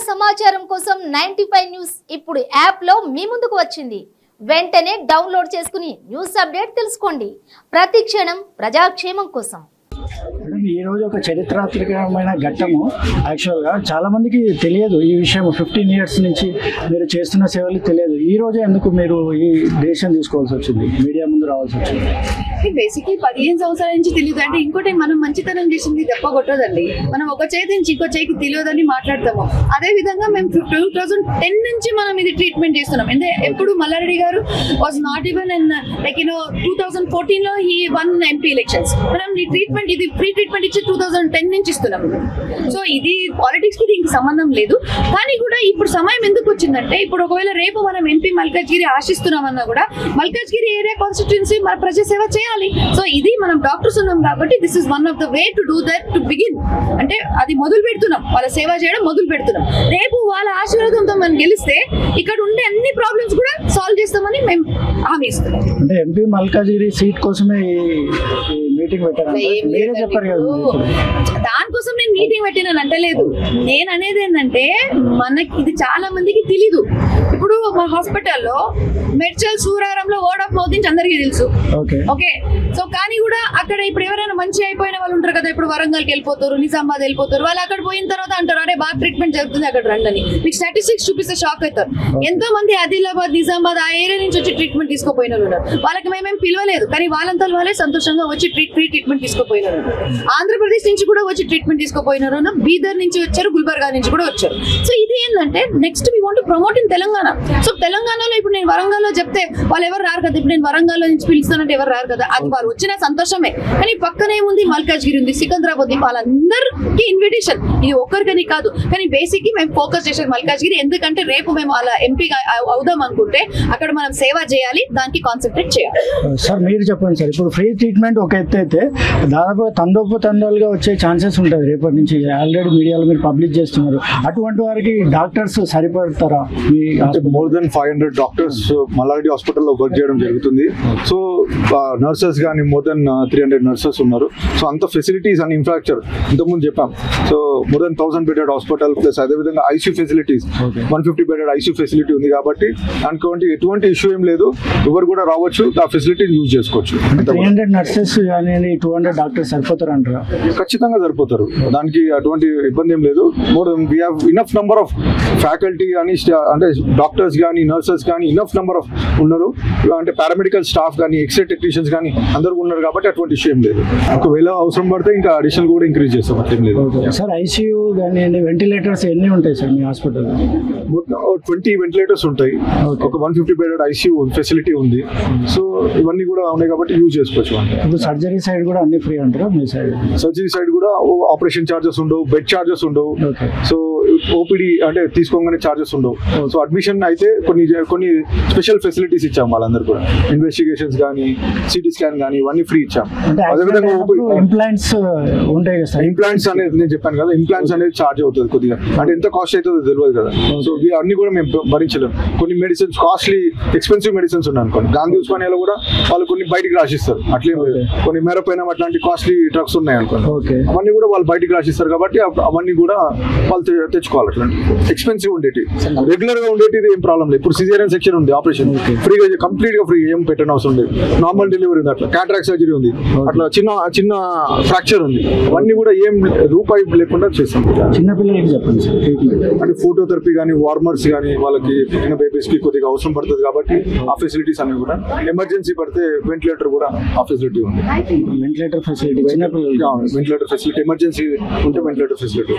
సమాచారం కోసం 95 న్యూస్ ఇప్పుడు యాప్ లో మీ ముందుకు వచ్చింది. వెంటనే డౌన్లోడ్ చేసుకుని న్యూస్ అప్డేట్ తెలుసుకోండి. ప్రతి క్షణం ప్రజాక్షేమం కోసం. ఈ రోజు ఒక చరిత్రాత్మకమైన ఘట్టము. యాక్చువల్గా చాలా మందికి తెలియదు ఈ విషయం. 15 ఇయర్స్ నుంచి మీరు చేస్తున్న సేవలు తెలియదు. ఈ రోజే ఎందుకు మీరు ఈ డెసిషన్ తీసుకోవాల్సి వచ్చింది, మీడియా ముందు రావాల్సి వచ్చింది? బేసిక్లీ 15 సంవత్సరాల నుంచి తెలియదు అంటే ఇంకోటి మనం మంచితనం చేసింది దెబ్బ కొట్టదండి. మనం ఒక చేతి నుంచి ఇంకో చేయికి తెలియదని మాట్లాడతాము. అదే విధంగా మేము 2010 నుంచి మనం ఇది ట్రీట్మెంట్ చేస్తున్నాం. అంటే ఎప్పుడు మల్లారెడ్డి గారు was not even in like 2014 లో ఈ వన్ ఎంపీ ఎలక్షన్స్. మనం ఈ ట్రీట్మెంట్ ఇది ఫ్రీ ట్రీట్మెంట్ ఇచ్చి 2010 నుంచి ఇస్తున్నాం. సో ఇది పాలిటిక్స్ కి దీనికి సంబంధం లేదు. కానీ కూడా ఇప్పుడు సమయం ఎందుకు వచ్చిందంటే ఇప్పుడు ఒకవేళ రేపు మనం ఎంపీ మల్కాజ్గిరి ఆశిస్తున్నామన్నా కూడా మల్కాజ్గిరి ఏరియా కాన్స్టిట్యుయెన్సీ మన ప్రజాసేవ చేయాలి. సో ఇది మనం డాక్టర్స్ ఉన్నాం కాబట్టి this is one of the way to do that to begin. అంటే అది మొదలు పెడుతున్నాం, వాళ్ళ సేవ చేయడం మొదలు పెడుతున్నాం. రేపు వాళ్ళ ఆశీర్వాదంతో మనం గెలిస్తే ఇక్కడ ఉండే అన్ని ప్రాబ్లమ్స్ కూడా సాల్వ్ చేస్తామని మేము హామీ ఇస్తున్నాం. అంటే ఎంపీ మల్కాజ్గిరి సీట్ కోసమే మీటింగ్ పెట్టారు, మీరే చెప్పారు కదా. దానికోసం నేను మీటింగ్ పెట్టినాను అంటలేదు. నేను అనేది ఏంటంటే మనకి ఇది చాలా మందికి తెలీదు. ఇప్పుడు మా హాస్పిటల్లో మెడ్చల్ సూరారంలో వర్డ్ ఆఫ్ మౌత్ నుంచి అందరికీ తెలుసు. ఓకే, సో కానీ కూడా అక్కడ ఇప్పుడు ఎవరైనా మంచి అయిపోయిన వాళ్ళు ఉంటారు కదా, ఇప్పుడు వరంగల్కి వెళ్ళిపోతారు, నిజామాబాద్ వెళ్ళిపోతారు. వాళ్ళు అక్కడ పోయిన తర్వాత అంటారు అరే బాగా ట్రీట్మెంట్ జరుగుతుంది అక్కడ రండి. మీకు స్టాటిస్టిక్స్ చూపిస్తే షాక్ అవుతారు. ఎంతో మంది ఆదిలాబాద్, నిజామాబాద్ ఆ ఏరియా నుంచి వచ్చి ట్రీట్మెంట్ తీసుకోపోయిన వాళ్ళు ఉన్నారు. వాళ్ళకి మేమేం పిలవలేదు, కానీ వాళ్ళంతా వాళ్ళే సంతోషంగా వచ్చి ఫ్రీ ట్రీట్మెంట్ తీసుకోపోయినారు. ఆంధ్రప్రదేశ్ నుంచి కూడా వచ్చి ట్రీట్మెంట్ తీసుకోపోయినారు, బీదర్ నుంచి వచ్చారు, గుల్బర్గా నుంచి కూడా వచ్చారు. సో ఇది ఏంటంటే next we want to promote in Telangana. So తెలంగాణలో ఇప్పుడు నేను వరంగల్లో చెప్తే వాళ్ళు ఎవరు రారు కదా. ఇప్పుడు నేను వరంగల్లో నుంచి పిలుస్తానంటే ఎవరు రారు కదా. అది వారు వచ్చిన సంతోషమే. కానీ పక్కనే ఉంది మల్కాజ్గిరి ఉంది, సికింద్రాబాద్ ఉంది, వాళ్ళందరికీ ఇన్విటేషన్. ఇది ఒక్కరికని కాదు, కానీ బేసిక్ మేము ఫోకస్ చేసేది మల్కాజ్గిరి. ఎందుకంటే రేపు మేము అలా ఎంపీ అవుదాం అనుకుంటే అక్కడ మనం సేవ చేయాలి, దానికి కాన్సన్ట్రేట్ చేయాలి. సార్ మీరు చెప్పండి సార్, ఇప్పుడు ఫ్రీ ట్రీట్మెంట్ ఒక ఎత్తు అయితే దాదాపు తండోపతండాలుగా వచ్చే ఛాన్సెస్ ఉంటుంది రేపటి నుంచి. ఆల్రెడీ మీడియాలో మీరు పబ్లిష్ చేస్తున్నారు. అటువంటి వారికి డాక్టర్స్ సరిపడతారా? మోర్ దెన్ 500 డాక్టర్స్ మల్లారెడ్డి హాస్పిటల్లో వర్క్ చేయడం జరుగుతుంది. సో నర్సెస్ కానీ మోర్ దెన్ 300 నర్సెస్ ఉన్నారు. సో అంత ఫెసిలిటీస్ అండ్ ఇన్ఫ్రాస్ట్రక్చర్ ఇంతకుముందు చెప్పాం. So more than 1000 bedded hospital plus అదేవిధంగా ICU facilities 150 bedded ICU facility ఉంది. కాబట్టి దానికి ఎటువంటి ఇష్యూ ఏం లేదు. ఎవరు కూడా రావచ్చు, ఆ ఫెసిలిటీని యూజ్ చేసుకోవచ్చు. 300 నర్సెస్ కానీ 200 డాక్టర్స్ సరిపోతారు అంటారా? ఖచ్చితంగా సరిపోతారు, దానికి అటువంటి ఇబ్బంది ఏం లేదు. More we have enough number of faculty కానీ అంటే డాక్టర్స్ కానీ నర్సెస్ కానీ ఇనఫ్ నెంబర్ ఆఫ్ ఉన్నారు. అంటే పారామెడికల్ స్టాఫ్ కానీ ఎక్స్రే టెక్నీషియన్స్ కానీ అందరూ ఉన్నారు. కాబట్టి అటువంటి విషయం లేదు. ఒకవేళ అవసరం పడితే ఇంకా అడిషనల్ కూడా ఇంక్రీజ్ చేస్తాం, అట్లేం లేదు. సార్ ఐసీయూ కానీ వెంటిలేటర్స్ ఎన్ని ఉంటాయి సార్ మీ హాస్పిటల్లో? 20 వెంటిలేటర్స్ ఉంటాయి. ఒక 150 బెడెడ్ ఐసీయూ ఫెసిలిటీ ఉంది. సో ఇవన్నీ కూడా ఉన్నాయి కాబట్టి యూజ్ చేసుకోవచ్చు. ఇప్పుడు సర్జరీ సైడ్ కూడా అన్ని ఫ్రీ అంటారా మీ సైడ్? సర్జరీ సైడ్ కూడా ఆపరేషన్ ఛార్జెస్ ఉండవు, బెడ్ ఛార్జెస్ ఉండవు. సో ఓపీడీ అంటే తీసుకోగానే ఛార్జెస్ ఉండవు. సో అడ్మిషన్ అయితే కొన్ని స్పెషల్ ఫెసిలిటీస్ ఇచ్చాం వాళ్ళందరూ కూడా. ఇన్వెస్టిగేషన్స్ కానీ సిటీ స్కాన్ కానీ ఇవన్నీ ఫ్రీ ఇచ్చాం. అదేవిధంగా ఇంప్లాంట్స్ ఉంటాయి కదా సార్. ఇంప్లాంట్స్ అనేది నేను చెప్పాను కదా, ఇంప్లాంట్స్ అనేది ఛార్జ్ అవుతుంది కొద్దిగా. అంటే ఎంత కాస్ట్ అవుతుందో తెలియదు కదా. సో అన్ని కూడా మేము భరించలేము. కొన్ని మెడిసిన్స్ కాస్ట్లీ ఎక్స్పెన్సివ్ మెడిసిన్స్ ఉన్నాయి అనుకోండి. గాంధీ ఉస్మానియాలో కూడా వాళ్ళు కొన్ని బయటికి రాసిస్తారు. అట్లే కొన్ని మేరపైన అట్లాంటి కాస్ట్లీ డ్రగ్స్ ఉన్నాయి అనుకోండి, అవన్నీ కూడా వాళ్ళు బయటికి రాసిస్తారు. కాబట్టి అవన్నీ కూడా వాళ్ళు తెచ్చుకోవాలి. అట్లాంటి ఎక్స్పెన్సివ్ ఉండేటి, రెగ్యులర్ గా ఉండేటి ఏం ప్రాబ్లం లేదు. ఇప్పుడు సిజేరియన్ సెక్షన్ ఉంది, ఆపరేషన్ ఫ్రీగా కంప్లీట్ గా ఫ్రీ, ఏం పెట్టిన అవసరం లేదు. నార్మల్ డెలివరీ ఉంది, అట్లా క్యాటరాక్ట్ సర్జరీ ఉంది, అట్లా చిన్న ఫ్రాక్చర్ ఉంది. అవన్నీ కూడా ఏం రూపాయి లేకుండా చేస్తాం. చిన్నపిల్లలకి చెప్పండి సార్, అంటే ఫోటోథెరపీ కానీ వార్మర్స్ కానీ వాళ్ళకి పుట్టిన బేబీస్ కి కొద్దిగా అవసరం పడుతుంది. కాబట్టి ఆ ఫెసిలిటీస్ అన్ని కూడా, ఎమర్జెన్సీ పడితే వెంటిలేటర్ కూడా ఆ ఫెసిలిటీ ఉంది. వెంటిలేటర్ ఫెసిలిటీ, చిన్నపిల్లలకి వెంటిలేటర్ ఫెసిలిటీ, ఎమర్జెన్సీ ఉంటే వెంటిలేటర్ ఫెసిలిటీ.